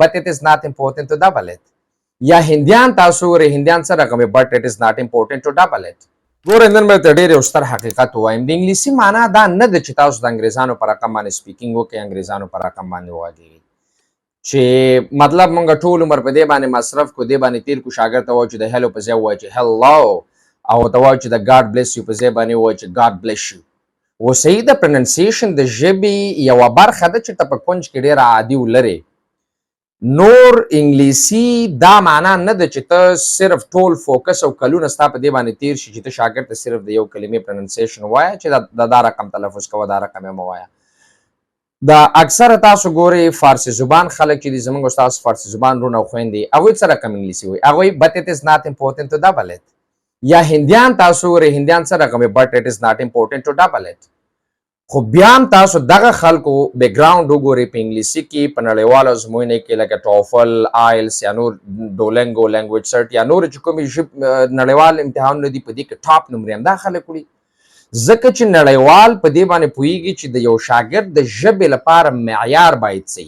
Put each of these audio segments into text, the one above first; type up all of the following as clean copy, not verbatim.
but it is not important to double it. یا هندیان تاسو ګورئ هندیان څه رقم but it is not important to double it. ګورئ نن به ته ډېر یو ستر حقیقت ووایم د انګلیسي معنا دا نه ده چې تاسو د انګریزانو په رقم باندې سپیکینګ وکړئ انګریزانو په رقم باندې وغږېږئ چې مطلب موږ ټول عمر په دې باندې مصرف کو دې باندې تیر کو شاګرد ته وایو چې د هلو په ځای ووایي چې هلو او ته وایو چې د ګاډ بلیس یو په ځای باندې ووایي چې ګاډ بلیس یو اوسئ د پرننسیشن د ژبې یوه برخه ده چې ته په کونج کې ډېره عادي ولرې نور انګلیسي دا معنا نه ده چې ته صرف ټول فوکس او کلونه ستا په دې باندې تیر شي چې ته شاګرد ته صرف د یو کلمې پرننسیشن ووایه چې دا رقم تلفظ کوه دا رقم یې مه وایه دا اکثره تاسو ګورئ فارسي زبان خلک چې دي زموږ ستاسو فارسي زبان رونه او خویندې هغوی څه رقم انګلیسي وایي هغوی but it is not important to double it یا هندیان تاسو ګورئ هندیان څه رقم but it is not important to double it خو بیا هم تاسو دغه خلکو بیکګراونډ وګورئ په انګلیسي کې په نړیوالو ازموینو کې لکه ټوفل آیلس یا نور ډولنګو لینګویج سرټ یا نور چې کومې نړیوال امتحانونه دي په دې کې ټاپ نمرې همدا خلک وړي ځکه چې نړیوال په دې باندې پوهېږي چې د یو شاګرد د ژبې لپاره معیار باید څه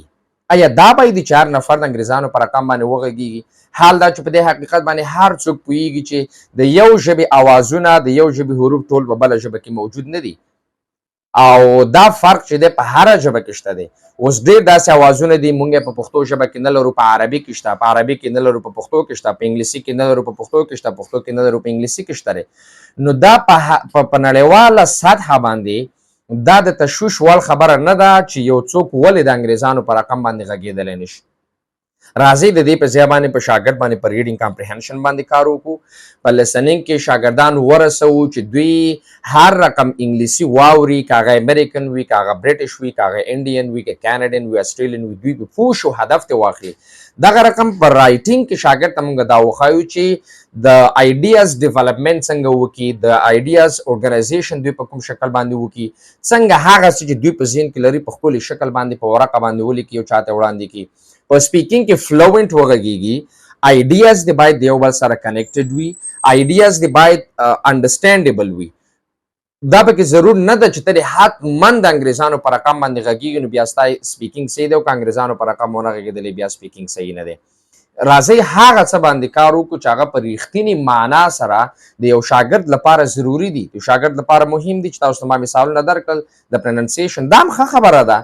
ایا دا باید چې هر نفر د انګریزانو په رقم باندې وغږېږي حال دا چې په دې حقیقت باندې هر څوک پوهېږي چې د یو ژبې اوازونه د یو ژبې حروف ټول په بله ژبه کې موجود نه دي او دا فرق چې دی په هره ژبه کې شته دی اوس ډېر داسې اوازونه دي مونږ یې په پښتو ژبه کې نه لرو په عربي کې شته په عربي کې نه لرو په پښتو کې شته په انګلیسي کې نه لرو په پښتو کې شته پښتو کې نه لرو په انګلیسي کې شته دی نو دا په نړیواله سطحه باندې دا د تشویش وړ خبره نه ده چې یو څوک ولې د انګریزانو په رقم باندې غږېدلی نه شي راځئ د دې په ځای باندې په شاګرد باندې په ریډینګ کمپریهنشن باندې کار وکړو په لیسنینګ کې شاګردان ورسوو چې دوی هر رقم انګلیسي واوري که هغه امریکن وي که هغه برټش وي که هغه انډین وي که کینیډین وي اسټریلین وي دوی به پوه شو هدف ته واخلي دغه رقم په رایټینګ کې شاګرد ته موږ دا وښایو چې د آیډیاز ډیولپمنټ څنګه وکړي د آیډیاز ارګنایزیشن دوی په کوم شکل باندې وکړي څنګه هغه څه چې دوی په ذهن کې لري په ښکلي شکل باندې په ورقه باندې ولیکي او چاته وړاندې کړي په سپیکینګ کې فلوئنټ وغږیږي آیډیاز دې باید د یو بل سره کنیکټډ وي آیډیاز دې باید انډرسټینډیبل وي دا پکې ضرور نه ده چې ته حتما د انګریزانو په رقم باندې غږیږي نو بیا ستا سپیکینګ صحیح دی او که انګریزانو په رقم ونه غږېدلی بیا سپیکینګ صحیح نه دی راځئ هغه څه باندې کار وکړو چې هغه په ریښتینې معنا سره د یو شاګرد لپاره ضروري دي د شاګرد لپاره مهم دي چې تاسو ته ما مثالونه درکړل د پرننسیشن دا هم ښه خبره ده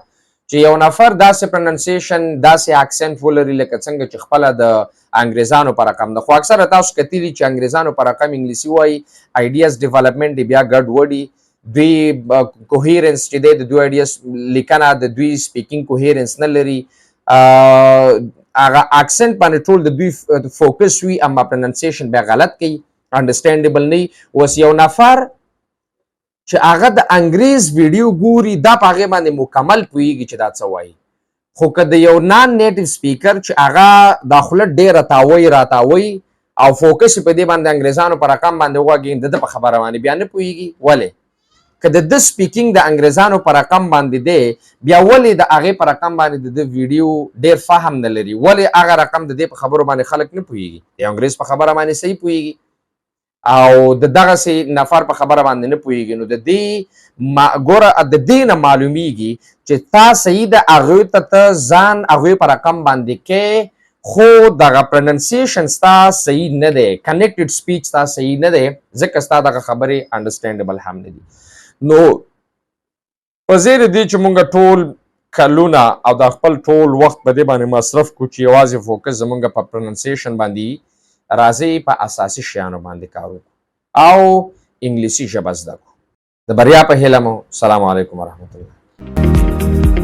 چې یو نفر داسې پرننسیشن داسې اکسنټ ولري لکه څنګه چې خپله د انګریزانو په رقم ده خو اکثره تاسو کتلي چې انګریزانو په رقم انګلیسي وایي آیډیاز ډیولپمنټ یې بیا ګډوډي دوی کوهیرنس چې دی د دوی آیډیاز لیکنه د دوی سپیکینګ کوهیرنس نه لري هغه اکسنټ باندې ټول د دوی فوکس وي اما پرننسیشن بیا غلط کوي انډرسټینډیبل نه وي اوس یو نفر چې هغه د انګریز ویډیو ګوري دا په هغې باندې مکمل پوهېږي چې دا څه وایي خو که د یو نان نیټیو سپیکر چې هغه دا خوله ډېره تاوی راتاوی او فوکس یې په دې باندې انګریزانو په رقم باندې وغږېږي د ده په خبره باندې بیا نه پوهېږي ولې که د ده سپیکینګ د انګریزانو په رقم باندې دی بیا ولې د هغې په رقم باندې د ده ویډیو ډېر فهم نه لري ولې هغه رقم د دې په خبرو باندې خلک نه پوهېږي د یو انګریز په خبره باندې صحیح پوهېږي او د دغسې نفر په خبره باندې نه پوهېږي نو د دې ګوره د دې نه معلومیږي چې تا صحیح د هغوی ته ځان هغوی په رقم باندې کې خو دغه پرننسیشن ستا صحیح نه دی کنیکټډ سپیچ ستا صحیح نه دی ځکه ستا دغه خبرې انډرسټینډیبل هم نه دي نو په ځای د دې چې مونږ ټول کلونه او د خپل ټول وخت په دې باندې مصرف کړو چې یوازې فوکس زمونږ په پرننسیشن باندې راځئ په اساسي شیانو باندې کار وکړو او انګلیسي ژبه زده کړو د بریا په هیله مو سلام علیکم ورحمت الله